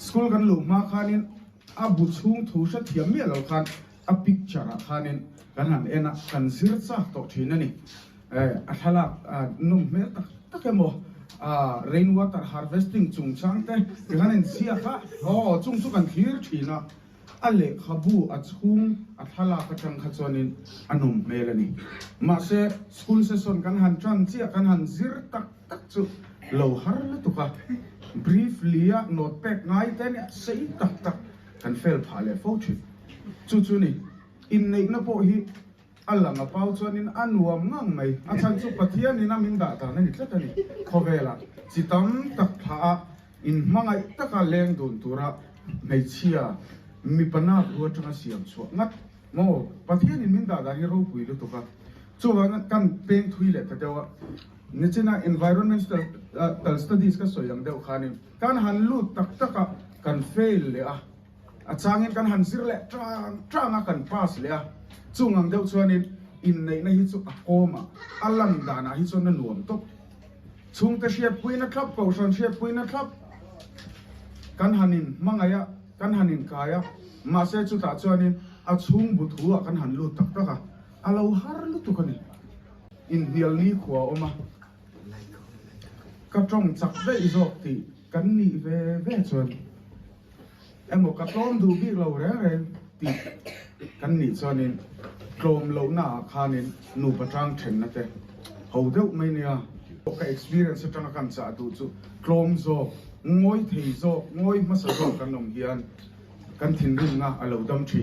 school kan lu ma khanin abu chung thu sha thiam mi lo khan a picture khanin kan han ena kan zir cha to thina ni a thalak num me takemo rainwater harvesting chung changte khanin sia kha chung chu kan thir thina ale khabu a chung a thala ka tang kha chonin anum melani ma se school session kan han tran chia kan han zir tak chu lo har la tu ka briefly a notepad ngai ten sei tak kan fel phale fo chu ni in nei na po hi alanga pau chonin anuam ngang mai a chan chu pathian ni na min da ta na ni tlata ni khovela chitam tak tha in mangai taka leng dun tura nei chia mi pana ru tanga siam chu ngat mo pathian in min da hi ro pui lu to ka chu kan peng thui le ta dewa ni china environmental studies ka soyang deu khani kan han lu tak kan fail le a changin kan han sir le trang kan pass le chungang deu chuanin in nei na hi chu a koma alam dana hi chu na nuam to chung ta hriat puina thlap ko san hriat puina thlap kan hanin mangaya kan hanin kaya ma se chu ta chuanin a chung bu thu a kan han lu tak alo har lu tu kani in dial ni khwa oma ka trong chak ve izok ti kan ni ve chuan emo ka tom du bi lo re ti kan ni chuanin klom lo na khanin nu patang then na te ho deuh mai nia ka experience atanga kan cha tu chu klom zo ngoi thei zo ngoi ma sa zo kan nom hian kan thin rin nga alo dam thi